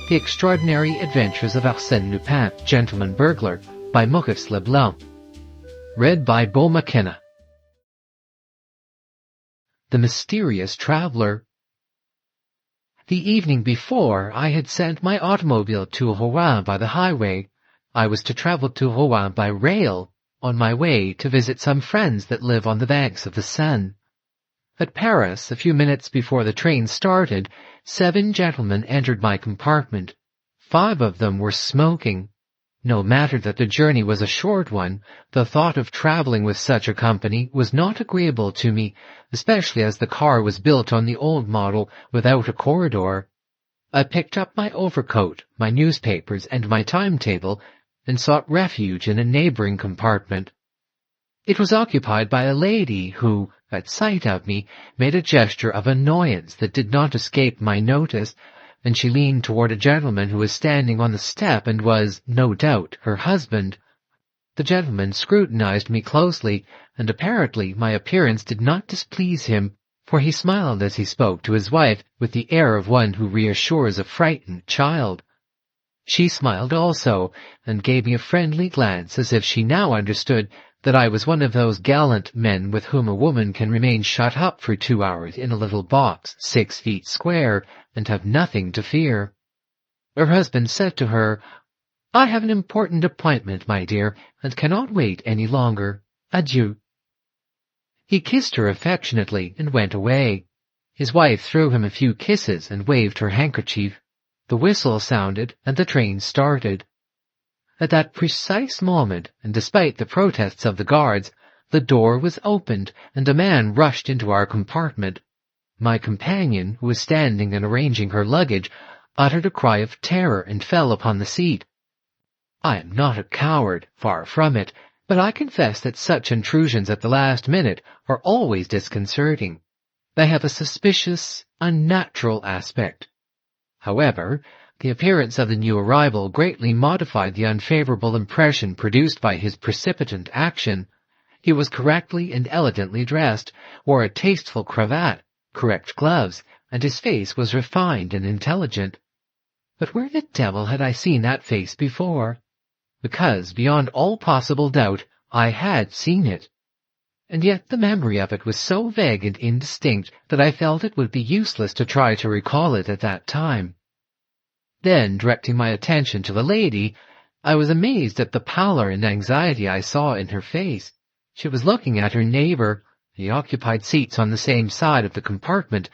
The Extraordinary Adventures of Arsène Lupin, Gentleman Burglar, by Maurice Leblanc. Read by Beau McKenna. The Mysterious Traveler. The evening before, I had sent my automobile to Rouen by the highway. I was to travel to Rouen by rail, on my way to visit some friends that live on the banks of the Seine. At Paris, a few minutes before the train started, 7 gentlemen entered my compartment. 5 of them were smoking. No matter that the journey was a short one, the thought of traveling with such a company was not agreeable to me, especially as the car was built on the old model without a corridor. I picked up my overcoat, my newspapers, and my timetable, and sought refuge in a neighboring compartment. It was occupied by a lady who, at sight of me, made a gesture of annoyance that did not escape my notice, and she leaned toward a gentleman who was standing on the step and was, no doubt, her husband. The gentleman scrutinized me closely, and apparently my appearance did not displease him, for he smiled as he spoke to his wife with the air of one who reassures a frightened child. She smiled also, and gave me a friendly glance as if she now understood that I was one of those gallant men with whom a woman can remain shut up for 2 hours in a little box 6 feet square and have nothing to fear. Her husband said to her, "I have an important appointment, my dear, and cannot wait any longer. Adieu." He kissed her affectionately and went away. His wife threw him a few kisses and waved her handkerchief. The whistle sounded, and the train started. At that precise moment, and despite the protests of the guards, the door was opened, and a man rushed into our compartment. My companion, who was standing and arranging her luggage, uttered a cry of terror and fell upon the seat. I am not a coward, far from it, but I confess that such intrusions at the last minute are always disconcerting. They have a suspicious, unnatural aspect. However, the appearance of the new arrival greatly modified the unfavorable impression produced by his precipitant action. He was correctly and elegantly dressed, wore a tasteful cravat, correct gloves, and his face was refined and intelligent. But where the devil had I seen that face before? Because, beyond all possible doubt, I had seen it. And yet the memory of it was so vague and indistinct that I felt it would be useless to try to recall it at that time. Then, directing my attention to the lady, I was amazed at the pallor and anxiety I saw in her face. She was looking at her neighbor, the occupied seats on the same side of the compartment,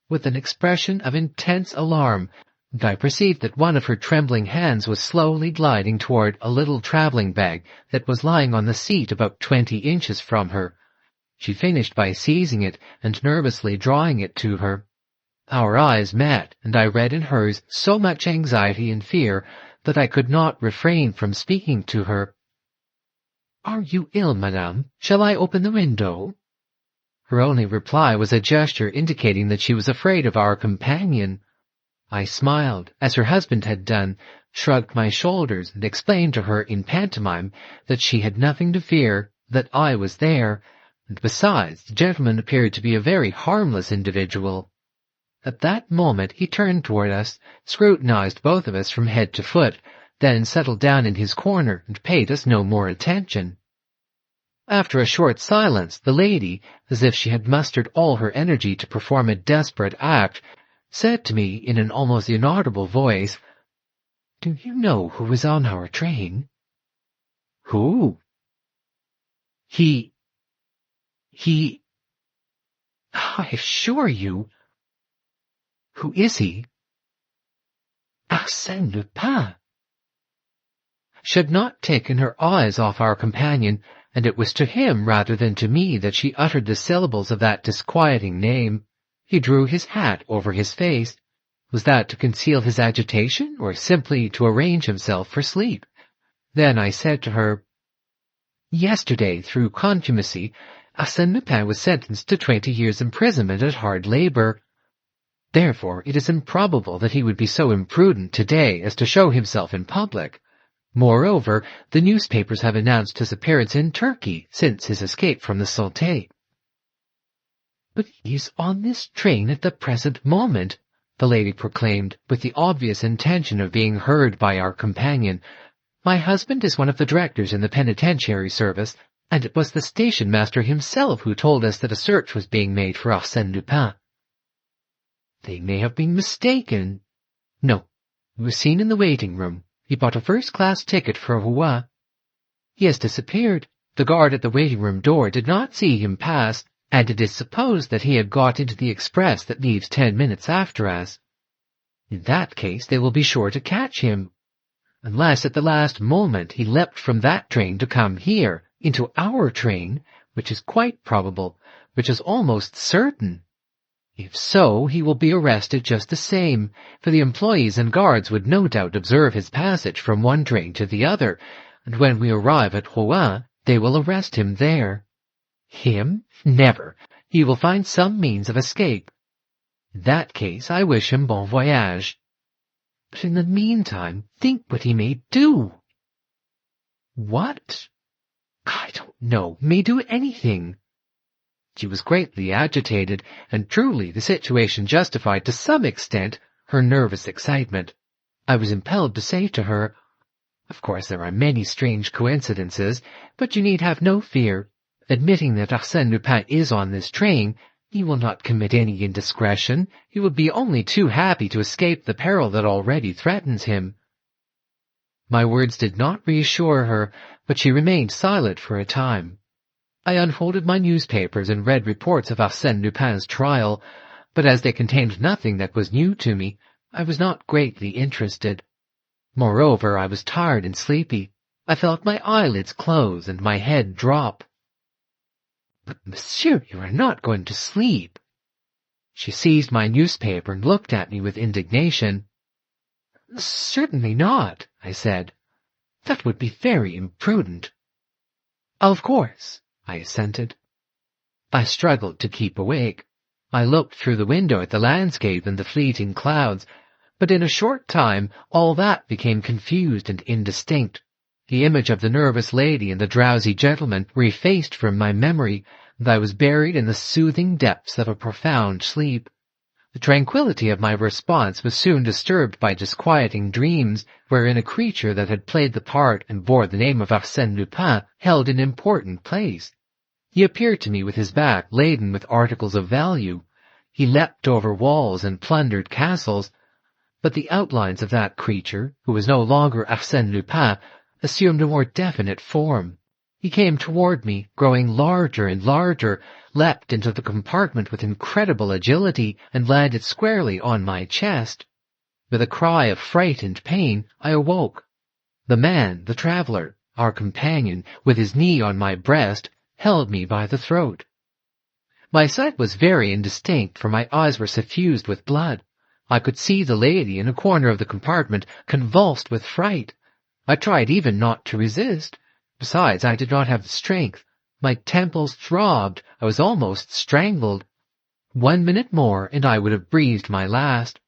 with an expression of intense alarm, and I perceived that one of her trembling hands was slowly gliding toward a little traveling bag that was lying on the seat about 20 inches from her. She finished by seizing it and nervously drawing it to her. Our eyes met, and I read in hers so much anxiety and fear that I could not refrain from speaking to her. "Are you ill, madame? Shall I open the window?" Her only reply was a gesture indicating that she was afraid of our companion. I smiled, as her husband had done, shrugged my shoulders, and explained to her in pantomime that she had nothing to fear, that I was there, and besides, the gentleman appeared to be a very harmless individual. At that moment he turned toward us, scrutinized both of us from head to foot, then settled down in his corner and paid us no more attention. After a short silence, the lady, as if she had mustered all her energy to perform a desperate act, said to me in an almost inaudible voice, "Do you know who was on our train?" "Who?" He, I assure you." "Who is he?" "Arsène Lupin." She had not taken her eyes off our companion, and it was to him rather than to me that she uttered the syllables of that disquieting name. He drew his hat over his face. Was that to conceal his agitation, or simply to arrange himself for sleep? Then I said to her, "Yesterday, through contumacy, Arsène Lupin was sentenced to 20 years' imprisonment at hard labor. Therefore, it is improbable that he would be so imprudent today as to show himself in public. Moreover, the newspapers have announced his appearance in Turkey since his escape from the Santé." "But he is on this train at the present moment," the lady proclaimed, with the obvious intention of being heard by our companion. "My husband is one of the directors in the penitentiary service, and it was the station master himself who told us that a search was being made for Arsène Lupin." "They may have been mistaken." "No, he was seen in the waiting room. He bought a first-class ticket for Rouen. He has disappeared. The guard at the waiting room door did not see him pass, and it is supposed that he had got into the express that leaves 10 minutes after us. In that case, they will be sure to catch him. Unless at the last moment he leapt from that train to come here, into our train, which is quite probable, which is almost certain. If so, he will be arrested just the same, for the employees and guards would no doubt observe his passage from one train to the other, and when we arrive at Rouen, they will arrest him there." "Him? Never. He will find some means of escape." "In that case, I wish him bon voyage." "But in the meantime, think what he may do." "What?" "I don't know. May do anything." She was greatly agitated, and truly the situation justified to some extent her nervous excitement. I was impelled to say to her, "Of course there are many strange coincidences, but you need have no fear. Admitting that Arsène Lupin is on this train, he will not commit any indiscretion. He will be only too happy to escape the peril that already threatens him." My words did not reassure her, but she remained silent for a time. I unfolded my newspapers and read reports of Arsène Lupin's trial, but as they contained nothing that was new to me, I was not greatly interested. Moreover, I was tired and sleepy. I felt my eyelids close and my head drop. "But, monsieur, you are not going to sleep." She seized my newspaper and looked at me with indignation. "Certainly not," I said. "That would be very imprudent." "Of course," I assented. I struggled to keep awake. I looked through the window at the landscape and the fleeting clouds, but in a short time all that became confused and indistinct. The image of the nervous lady and the drowsy gentleman were effaced from my memory, and I was buried in the soothing depths of a profound sleep. The tranquillity of my response was soon disturbed by disquieting dreams, wherein a creature that had played the part and bore the name of Arsène Lupin held an important place. He appeared to me with his back laden with articles of value. He leapt over walls and plundered castles, but the outlines of that creature, who was no longer Arsène Lupin, assumed a more definite form. He came toward me, growing larger and larger, leapt into the compartment with incredible agility, and landed squarely on my chest. With a cry of fright and pain, I awoke. The man, the traveller, our companion, with his knee on my breast, held me by the throat. My sight was very indistinct, for my eyes were suffused with blood. I could see the lady in a corner of the compartment, convulsed with fright. I tried even not to resist. Besides, I did not have the strength. My temples throbbed. I was almost strangled. 1 minute more, and I would have breathed my last.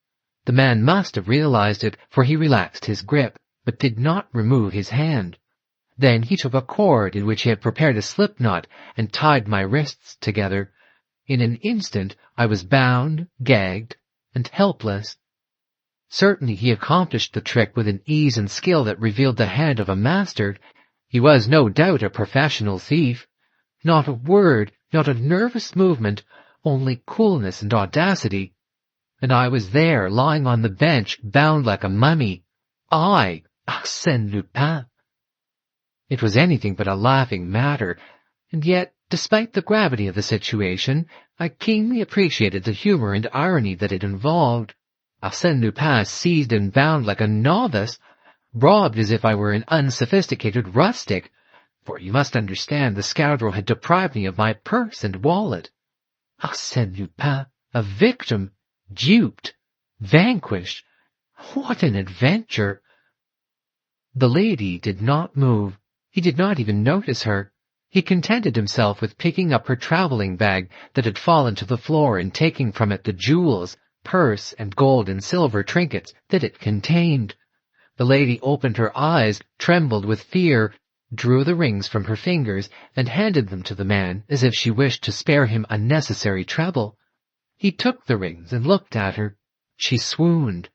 The man must have realized it, for he relaxed his grip, but did not remove his hand. Then he took a cord in which he had prepared a slip-knot and tied my wrists together. In an instant I was bound, gagged, and helpless. Certainly he accomplished the trick with an ease and skill that revealed the hand of a master. He was no doubt a professional thief. Not a word, not a nervous movement, only coolness and audacity. And I was there, lying on the bench, bound like a mummy. I, Arsène Lupin. It was anything but a laughing matter, and yet, despite the gravity of the situation, I keenly appreciated the humor and irony that it involved. Arsène Lupin seized and bound like a novice, robbed as if I were an unsophisticated rustic, for you must understand the scoundrel had deprived me of my purse and wallet. Arsène Lupin, a victim, duped, vanquished. What an adventure! The lady did not move. He did not even notice her. He contented himself with picking up her travelling bag that had fallen to the floor and taking from it the jewels, purse, and gold and silver trinkets that it contained. The lady opened her eyes, trembled with fear, drew the rings from her fingers, and handed them to the man as if she wished to spare him unnecessary trouble. He took the rings and looked at her. she swooned.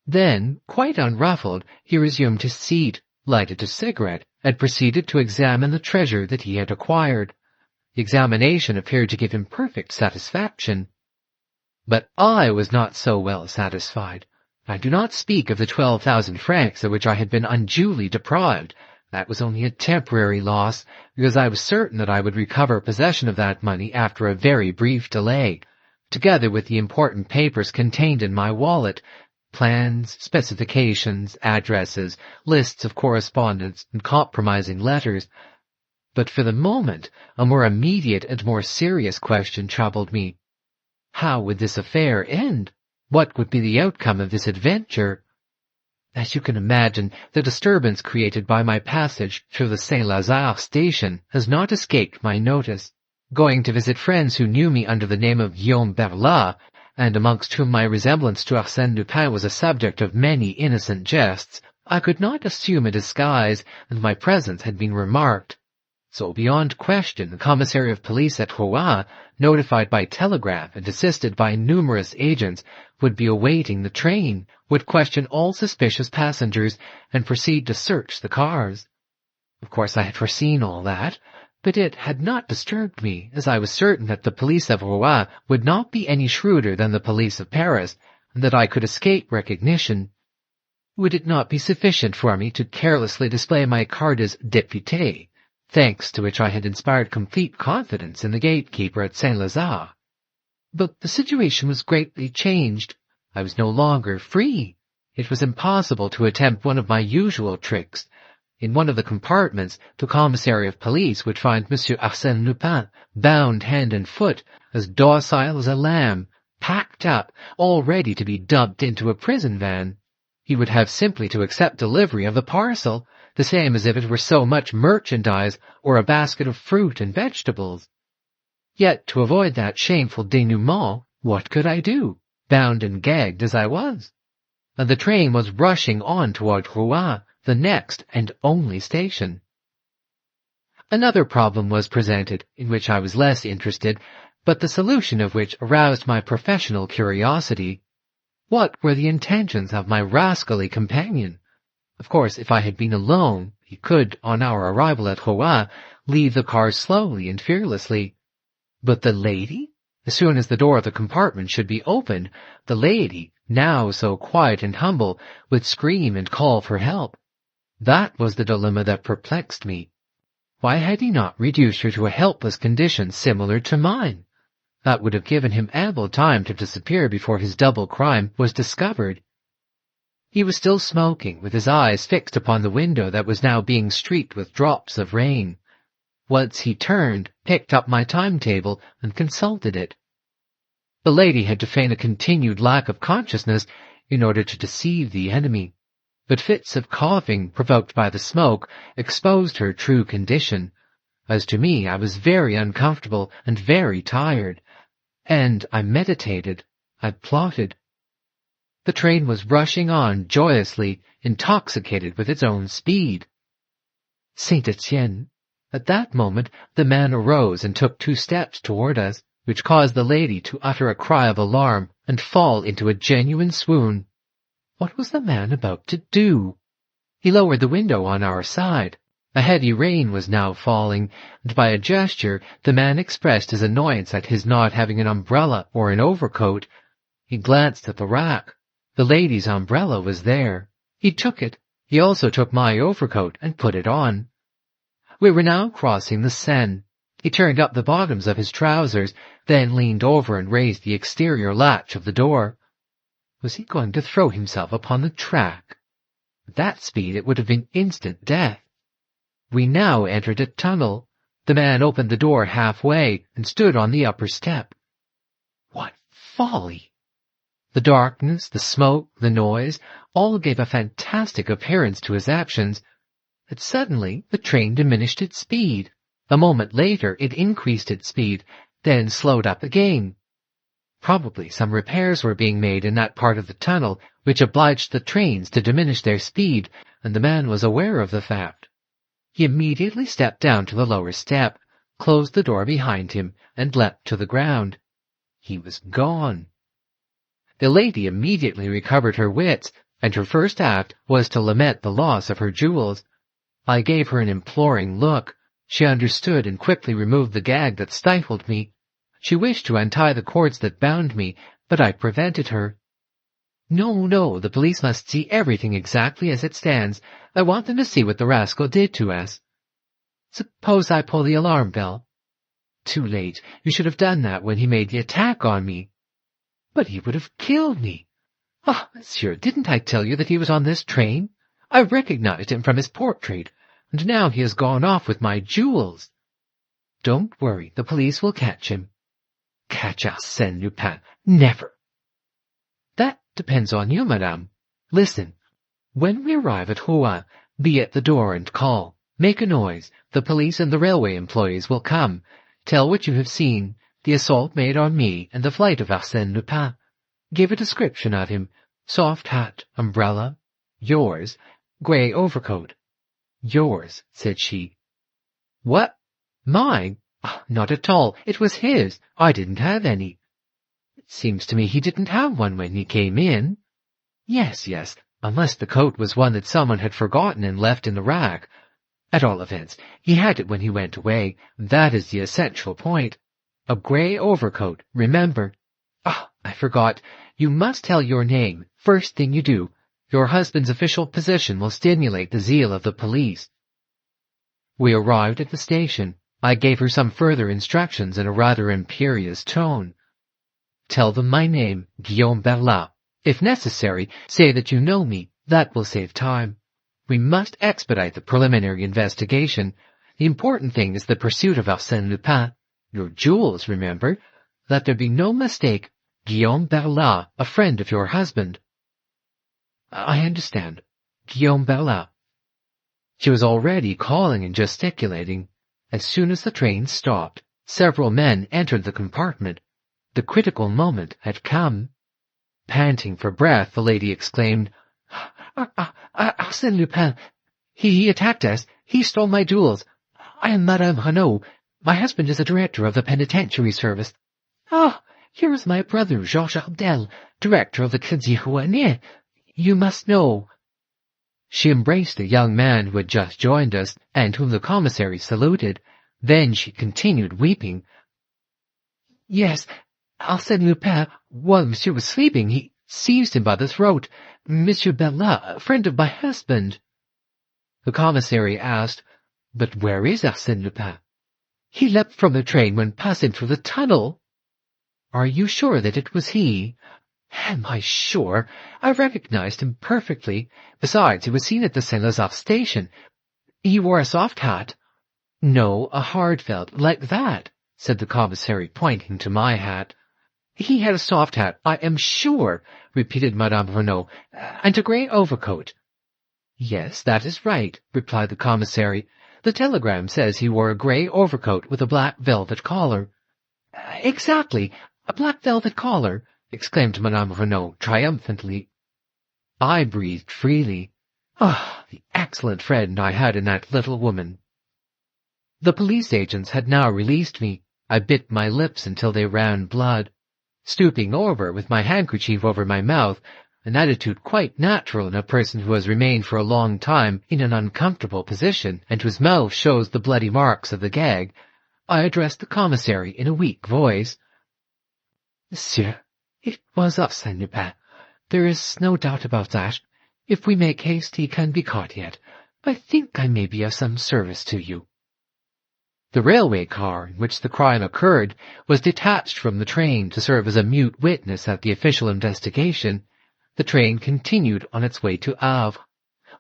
Then, quite unruffled, he resumed his seat, lighted a cigarette, and proceeded to examine the treasure that he had acquired. The examination appeared to give him perfect satisfaction. But I was not so well satisfied. I do not speak of the 12,000 francs of which I had been unduly deprived. That was only a temporary loss, because I was certain that I would recover possession of that money after a very brief delay, together with the important papers contained in my wallet, plans, specifications, addresses, lists of correspondence, and compromising letters. But for the moment, a more immediate and more serious question troubled me. How would this affair end? What would be the outcome of this adventure? As you can imagine, the disturbance created by my passage through the Saint-Lazare station has not escaped my notice. Going to visit friends who knew me under the name of Guillaume Burglar, and amongst whom my resemblance to Arsène Lupin was a subject of many innocent jests, I could not assume a disguise, and my presence had been remarked. So beyond question, the commissary of police at Rouen, notified by telegraph and assisted by numerous agents, would be awaiting the train, would question all suspicious passengers, and proceed to search the cars. Of course I had foreseen all that, but it had not disturbed me, as I was certain that the police of Rouen would not be any shrewder than the police of Paris, and that I could escape recognition. Would it not be sufficient for me to carelessly display my card as député, thanks to which I had inspired complete confidence in the gatekeeper at Saint-Lazare? But the situation was greatly changed. I was no longer free. It was impossible to attempt one of my usual tricks. In one of the compartments, the commissary of police would find Monsieur Arsène Lupin, bound hand and foot, as docile as a lamb, packed up, all ready to be dumped into a prison van. He would have simply to accept delivery of the parcel, the same as if it were so much merchandise or a basket of fruit and vegetables. Yet, to avoid that shameful denouement, what could I do, bound and gagged as I was? And the train was rushing on toward Rouen, the next and only station. Another problem was presented, in which I was less interested, but the solution of which aroused my professional curiosity. What were the intentions of my rascally companion? Of course, if I had been alone, he could, on our arrival at Rouen, leave the car slowly and fearlessly. But the lady? As soon as the door of the compartment should be opened, the lady, now so quiet and humble, would scream and call for help. That was the dilemma that perplexed me. Why had he not reduced her to a helpless condition similar to mine? That would have given him ample time to disappear before his double crime was discovered. He was still smoking, with his eyes fixed upon the window that was now being streaked with drops of rain. Once he turned, picked up my timetable, and consulted it. The lady had to feign a continued lack of consciousness in order to deceive the enemy, but fits of coughing provoked by the smoke exposed her true condition. As to me, I was very uncomfortable and very tired, and I meditated, I plotted. The train was rushing on joyously, intoxicated with its own speed. Saint Etienne. At that moment the man arose and took 2 steps toward us, which caused the lady to utter a cry of alarm and fall into a genuine swoon. What was the man about to do? He lowered the window on our side. A heavy rain was now falling, and by a gesture the man expressed his annoyance at his not having an umbrella or an overcoat. He glanced at the rack. The lady's umbrella was there. He took it. He also took my overcoat and put it on. We were now crossing the Seine. He turned up the bottoms of his trousers, then leaned over and raised the exterior latch of the door. Was he going to throw himself upon the track? At that speed it would have been instant death. We now entered a tunnel. The man opened the door halfway and stood on the upper step. What folly! The darkness, the smoke, the noise, all gave a fantastic appearance to his actions. But suddenly the train diminished its speed. A moment later it increased its speed, then slowed up again. Probably some repairs were being made in that part of the tunnel which obliged the trains to diminish their speed, and the man was aware of the fact. He immediately stepped down to the lower step, closed the door behind him, and leapt to the ground. He was gone. The lady immediately recovered her wits, and her first act was to lament the loss of her jewels. I gave her an imploring look. She understood and quickly removed the gag that stifled me. She wished to untie the cords that bound me, but I prevented her. No, no, the police must see everything exactly as it stands. I want them to see what the rascal did to us. Suppose I pull the alarm bell? Too late. You should have done that when he made the attack on me. But he would have killed me. Ah, monsieur, didn't I tell you that he was on this train? I recognized him from his portrait, and now he has gone off with my jewels. Don't worry, the police will catch him. Catch Arsène Lupin? Never. That depends on you, madame. Listen, when we arrive at Rouen, be at the door and call. Make a noise. The police and the railway employees will come. Tell what you have seen, the assault made on me and the flight of Arsène Lupin. Give a description of him. Soft hat, umbrella. Yours. Grey overcoat. Yours, said she. What? Mine? Not at all. It was his. I didn't have any. It seems to me he didn't have one when he came in. Yes, unless the coat was one that someone had forgotten and left in the rack. At all events, he had it when he went away. That is the essential point. A grey overcoat, remember. I forgot. You must tell your name, first thing you do. Your husband's official position will stimulate the zeal of the police. We arrived at the station. I gave her some further instructions in a rather imperious tone. Tell them my name, Guillaume Burglar. If necessary, say that you know me. That will save time. We must expedite the preliminary investigation. The important thing is the pursuit of Arsène Lupin. Your jewels, remember. Let there be no mistake. Guillaume Burglar, a friend of your husband. I understand. Guillaume Burglar. She was already calling and gesticulating. As soon as the train stopped, several men entered the compartment. The critical moment had come. Panting for breath, the lady exclaimed, Arsène Lupin! He attacked us. He stole my jewels. I am Madame Renaud. My husband is a director of the penitentiary service. Here is my brother, Georges Ardel, director of the Crédit Rouennais. You must know. She embraced a young man who had just joined us, and whom the commissary saluted. Then she continued weeping. Yes, Arsène Lupin, while monsieur was sleeping, he seized him by the throat. Monsieur Burglar, a friend of my husband. The commissary asked, But where is Arsène Lupin? He leapt from the train when passing through the tunnel. Are you sure that it was he? Am I sure? I recognized him perfectly. Besides, he was seen at the Saint-Lazare station. He wore a soft hat. No, a hard felt, like that, said the commissary, pointing to my hat. He had a soft hat, I am sure, repeated Madame Renaud, and a grey overcoat. Yes, that is right, replied the commissary. The telegram says he wore a grey overcoat with a black velvet collar. Exactly, a black velvet collar, exclaimed Madame Renaud triumphantly. I breathed freely. The excellent friend I had in that little woman. The police agents had now released me. I bit my lips until they ran blood. Stooping over, with my handkerchief over my mouth, an attitude quite natural in a person who has remained for a long time in an uncomfortable position, and whose mouth shows the bloody marks of the gag, I addressed the commissary in a weak voice. Monsieur, it was Arsène Lupin. There is no doubt about that. If we make haste, he can be caught yet. I think I may be of some service to you. The railway car in which the crime occurred was detached from the train to serve as a mute witness at the official investigation. The train continued on its way to Havre.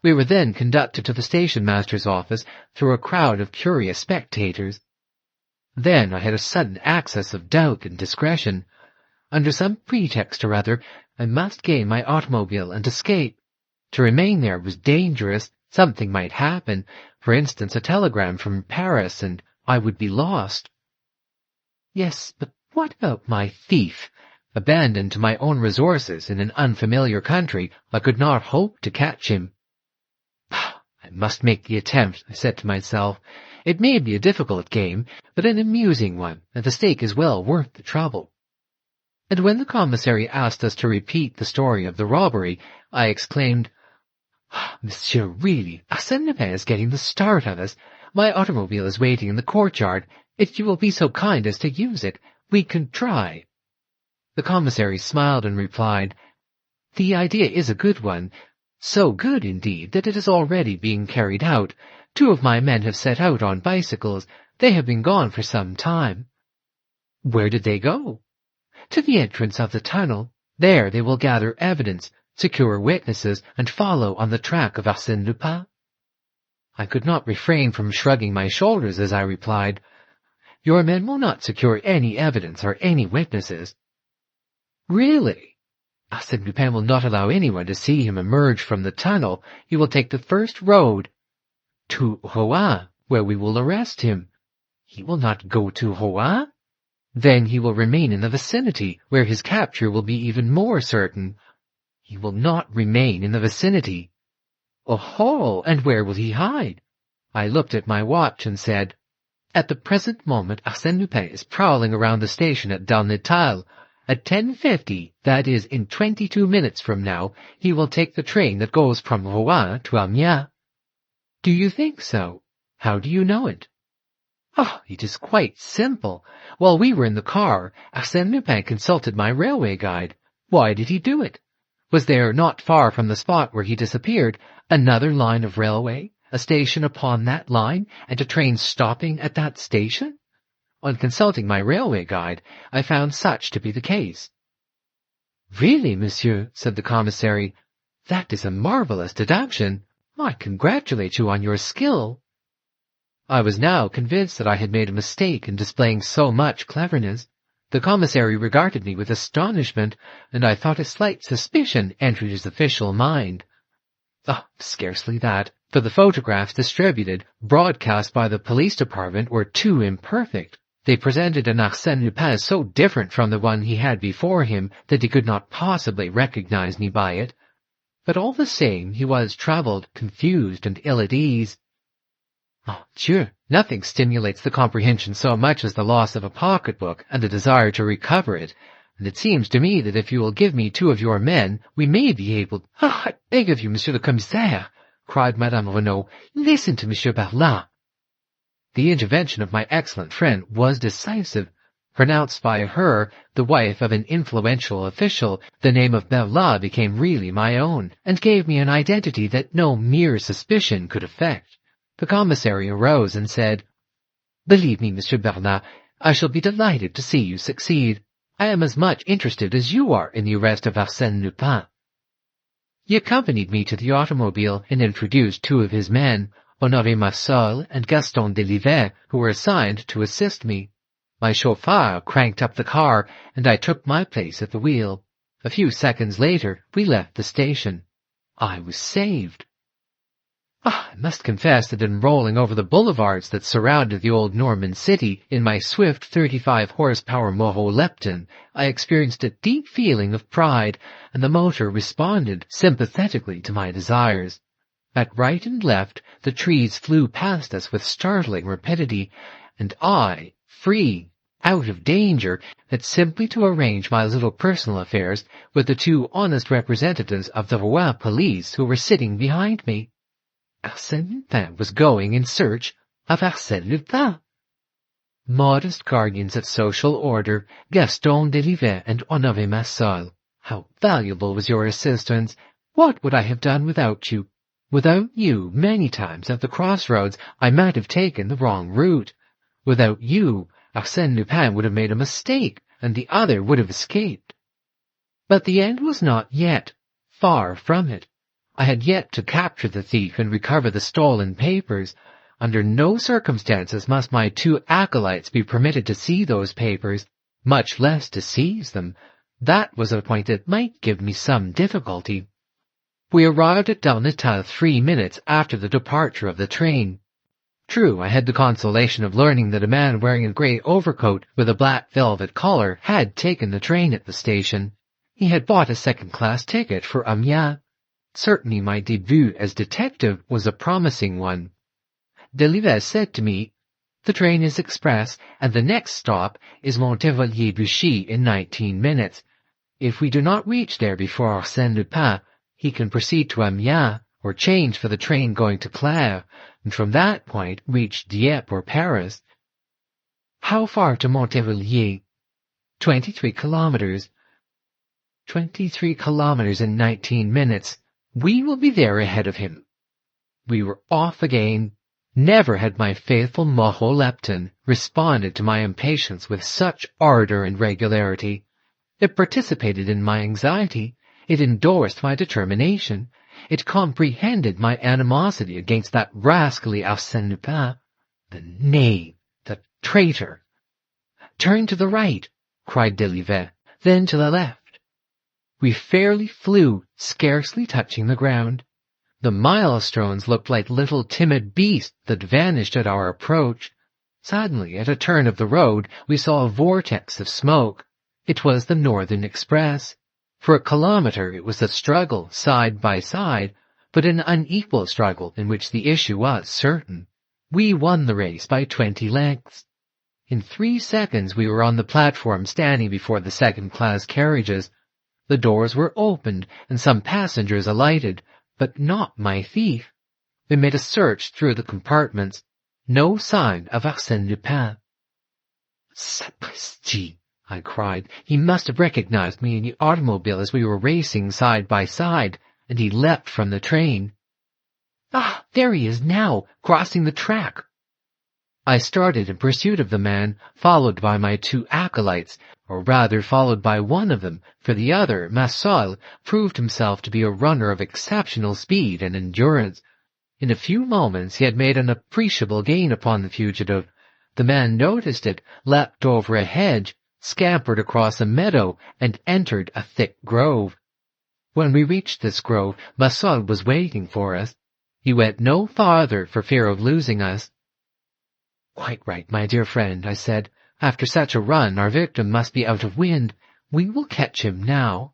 We were then conducted to the station-master's office through a crowd of curious spectators. Then I had a sudden access of doubt and discretion. Under some pretext or other, I must gain my automobile and escape. To remain there was dangerous. Something might happen, for instance, a telegram from Paris, and I would be lost. Yes, but what about my thief? Abandoned to my own resources in an unfamiliar country, I could not hope to catch him. I must make the attempt, I said to myself. It may be a difficult game, but an amusing one, and the stake is well worth the trouble. And when the commissary asked us to repeat the story of the robbery, I exclaimed, "Monsieur, really, Arsène Lupin is getting the start of us. My automobile is waiting in the courtyard. If you will be so kind as to use it, we can try." The commissary smiled and replied, "The idea is a good one. So good, indeed, that it is already being carried out. 2 of my men have set out on bicycles. They have been gone for some time." "Where did they go?" "To the entrance of the tunnel. There they will gather evidence, secure witnesses, and follow on the track of Arsène Lupin." I could not refrain from shrugging my shoulders as I replied, "Your men will not secure any evidence or any witnesses." "Really? Arsène Lupin will not allow anyone to see him emerge from the tunnel. He will take the first road to Rouen, where we will arrest him." "He will not go to Rouen?" "Then he will remain in the vicinity, where his capture will be even more certain." "He will not remain in the vicinity." "Oh, and where will he hide?" I looked at my watch and said, "At the present moment Arsène Lupin is prowling around the station at Darnétal. At 10:50, that is in 22 minutes from now, he will take the train that goes from Rouen to Amiens." "Do you think so? How do you know it?" "Oh, it is quite simple. While we were in the car, Arsène Lupin consulted my railway guide. Why did he do it? Was there not far from the spot where he disappeared another line of railway, a station upon that line, and a train stopping at that station? On consulting my railway guide, I found such to be the case." "Really, monsieur," said the commissary, "that is a marvelous deduction. I congratulate you on your skill." I was now convinced that I had made a mistake in displaying so much cleverness. The commissary regarded me with astonishment, and I thought a slight suspicion entered his official mind. Oh, scarcely that, for the photographs distributed, broadcast by the police department, were too imperfect. They presented an Arsène Lupin so different from the one he had before him that he could not possibly recognize me by it. But all the same, he was troubled, confused, and ill at ease. Oh, Dieu, nothing stimulates the comprehension so much as the loss of a pocketbook and the desire to recover it, and it seems to me that if you will give me 2 of your men, we may be able— "Ah, I beg of you, monsieur le commissaire," cried Madame Renaud, "listen to Monsieur Burglar." The intervention of my excellent friend was decisive. Pronounced by her, the wife of an influential official, the name of Burglar became really my own, and gave me an identity that no mere suspicion could affect. The commissary arose and said, "Believe me, Monsieur Burglar, I shall be delighted to see you succeed. I am as much interested as you are in the arrest of Arsène Lupin." He accompanied me to the automobile and introduced 2 of his men, Honoré Massol and Gaston Delivet, who were assigned to assist me. My chauffeur cranked up the car, and I took my place at the wheel. A few seconds later, we left the station. I was saved. I must confess that in rolling over the boulevards that surrounded the old Norman city in my swift 35-horsepower Moreau Lepton, I experienced a deep feeling of pride, and the motor responded sympathetically to my desires. At right and left, the trees flew past us with startling rapidity, and I, free, out of danger, had simply to arrange my little personal affairs with the 2 honest representatives of the Rouen police who were sitting behind me. Arsène Lupin was going in search of Arsène Lupin. Modest guardians of social order, Gaston Delivet and Honoré Massol, how valuable was your assistance! What would I have done without you? Without you, many times at the crossroads, I might have taken the wrong route. Without you, Arsène Lupin would have made a mistake, and the other would have escaped. But the end was not yet. Far from it. I had yet to capture the thief and recover the stolen papers. Under no circumstances must my 2 acolytes be permitted to see those papers, much less to seize them. That was a point that might give me some difficulty. We arrived at Darnétal 3 minutes after the departure of the train. True, I had the consolation of learning that a man wearing a grey overcoat with a black velvet collar had taken the train at the station. He had bought a second-class ticket for Amiens. Certainly my debut as detective was a promising one. Delivet said to me, The train is express, and the next stop is Montevilliers-Buchy in 19 minutes. If we do not reach there before Arsène Lupin, he can proceed to Amiens, or change for the train going to Clare, and from that point reach Dieppe or Paris. How far to Montevilliers? 23 kilometers. 23 kilometers in 19 minutes. We will be there ahead of him. We were off again. Never had my faithful Maurice Leblanc responded to my impatience with such ardor and regularity. It participated in my anxiety. It endorsed my determination. It comprehended my animosity against that rascally Arsène Lupin, the knave, the traitor. "Turn to the right," cried Delivet, "then to the left." We fairly flew, scarcely touching the ground. The milestones looked like little timid beasts that vanished at our approach. Suddenly, at a turn of the road, we saw a vortex of smoke. It was the Northern Express. For a kilometre it was a struggle, side by side, but an unequal struggle in which the issue was certain. We won the race by 20 lengths. In 3 seconds we were on the platform standing before the second-class carriages. The doors were opened and some passengers alighted, but not my thief. We made a search through the compartments. No sign of Arsène Lupin. "Sapristi!" I cried. "He must have recognized me in the automobile as we were racing side by side, and he leapt from the train. Ah, there he is now, crossing the track." I started in pursuit of the man, followed by my 2 acolytes, or rather followed by one of them, for the other, Massol, proved himself to be a runner of exceptional speed and endurance. In a few moments he had made an appreciable gain upon the fugitive. The man noticed it, leapt over a hedge, scampered across a meadow, and entered a thick grove. When we reached this grove, Massol was waiting for us. He went no farther for fear of losing us. "Quite right, my dear friend," I said. "After such a run, our victim must be out of wind. We will catch him now."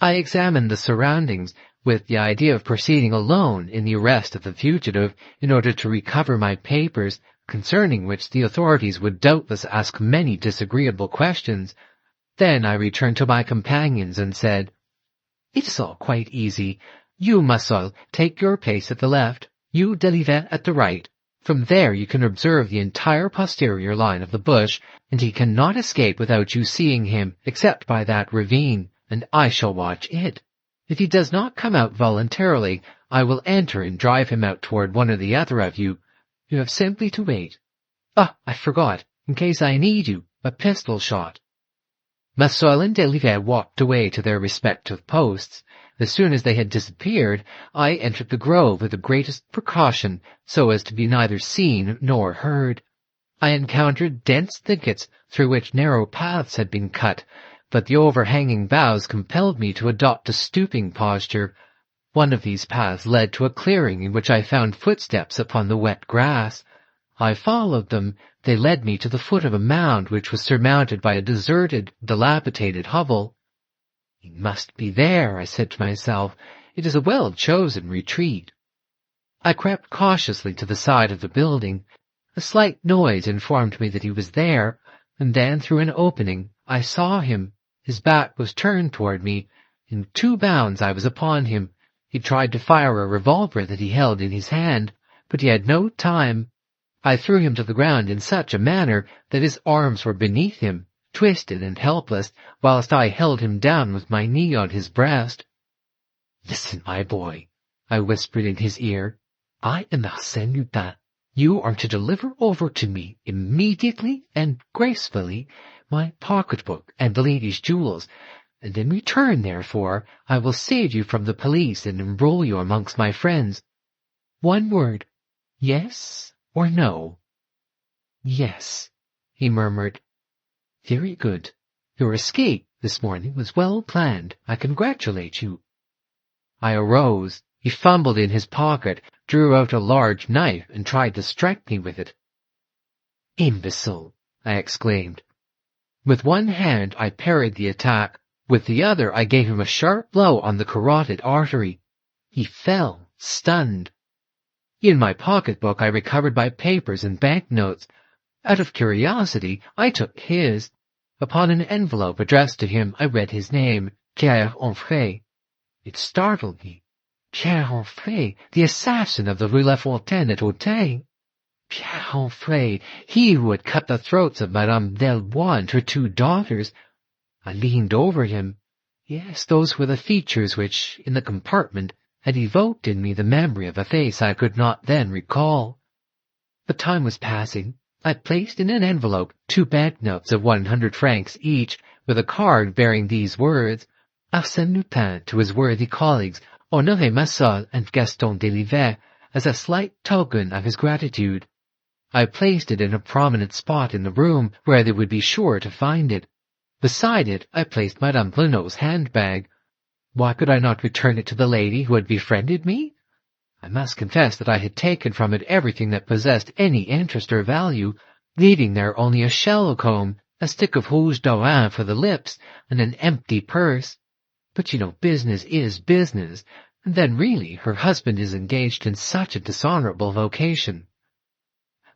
I examined the surroundings, with the idea of proceeding alone in the arrest of the fugitive in order to recover my papers, concerning which the authorities would doubtless ask many disagreeable questions. Then I returned to my companions and said, "It is all quite easy. You, Massol, take your place at the left, you, Delivet, at the right. From there you can observe the entire posterior line of the bush, and he cannot escape without you seeing him, except by that ravine, and I shall watch it. If he does not come out voluntarily, I will enter and drive him out toward one or the other of you. You have simply to wait. Ah, I forgot, in case I need you, a pistol shot." Massol and Delivet walked away to their respective posts. As soon as they had disappeared, I entered the grove with the greatest precaution, so as to be neither seen nor heard. I encountered dense thickets through which narrow paths had been cut, but the overhanging boughs compelled me to adopt a stooping posture. One of these paths led to a clearing in which I found footsteps upon the wet grass. I followed them. They led me to the foot of a mound which was surmounted by a deserted, dilapidated hovel. "He must be there," I said to myself. "It is a well-chosen retreat." I crept cautiously to the side of the building. A slight noise informed me that he was there, and then through an opening I saw him. His back was turned toward me. In 2 bounds I was upon him. He tried to fire a revolver that he held in his hand, but he had no time. I threw him to the ground in such a manner that his arms were beneath him, twisted and helpless, whilst I held him down with my knee on his breast. "Listen, my boy," I whispered in his ear. "I am Arsène Lupin. You are to deliver over to me immediately and gracefully my pocketbook and the lady's jewels, and in return, therefore, I will save you from the police and enroll you amongst my friends. One word, yes or no?" "Yes," he murmured. "Very good. Your escape this morning was well planned. I congratulate you." I arose. He fumbled in his pocket, drew out a large knife, and tried to strike me with it. "Imbecile!" I exclaimed. With one hand I parried the attack. With the other I gave him a sharp blow on the carotid artery. He fell, stunned. In my pocketbook I recovered my papers and banknotes. Out of curiosity, I took his. Upon an envelope addressed to him, I read his name, Pierre Onfray. It startled me. Pierre Onfray, the assassin of the Rue La Fontaine at Auteuil. Pierre Onfray, he who had cut the throats of Madame Delbois and her 2 daughters. I leaned over him. Yes, those were the features which, in the compartment, had evoked in me the memory of a face I could not then recall. But time was passing. I placed in an envelope 2 banknotes of 100 francs each, with a card bearing these words, Arsène Lupin to his worthy colleagues, Honoré Massol and Gaston Delivet, as a slight token of his gratitude. I placed it in a prominent spot in the room where they would be sure to find it. Beside it, I placed Madame Renaud's handbag. Why could I not return it to the lady who had befriended me? I must confess that I had taken from it everything that possessed any interest or value, leaving there only a shallow comb, a stick of rouge d'Oran for the lips, and an empty purse. But business is business, and then really her husband is engaged in such a dishonorable vocation.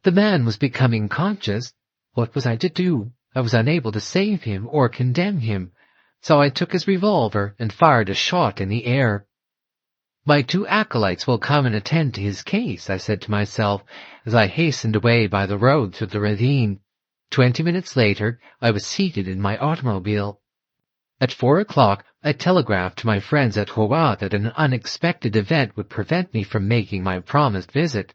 The man was becoming conscious. What was I to do? I was unable to save him or condemn him, so I took his revolver and fired a shot in the air. My 2 acolytes will come and attend to his case, I said to myself, as I hastened away by the road through the ravine. 20 minutes later, I was seated in my automobile. At 4 o'clock, I telegraphed to my friends at Rouen that an unexpected event would prevent me from making my promised visit.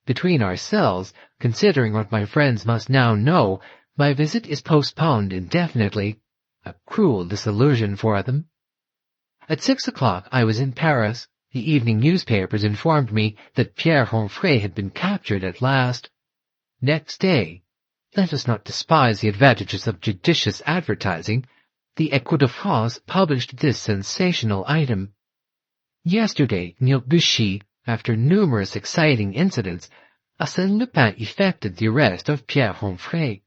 Between ourselves, considering what my friends must now know, my visit is postponed indefinitely. A cruel disillusion for them. At 6 o'clock, I was in Paris. The evening newspapers informed me that Pierre Onfray had been captured at last. Next day, let us not despise the advantages of judicious advertising, the Écho de France published this sensational item. Yesterday, near Buchy, after numerous exciting incidents, Arsène Lupin effected the arrest of Pierre Onfray.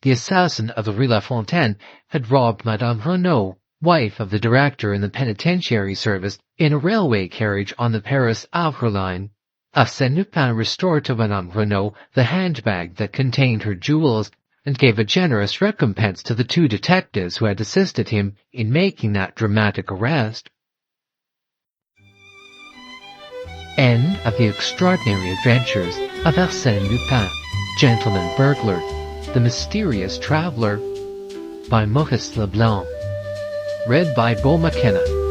The assassin of the Rue La Fontaine had robbed Madame Renaud, wife of the director in the penitentiary service, in a railway carriage on the Paris-Havre line. Arsène Lupin restored to Madame Renaud the handbag that contained her jewels, and gave a generous recompense to the 2 detectives who had assisted him in making that dramatic arrest. End of the extraordinary adventures of Arsène Lupin, Gentleman Burglar, The Mysterious Traveler, by Maurice Leblanc. Read by Beau McKenna.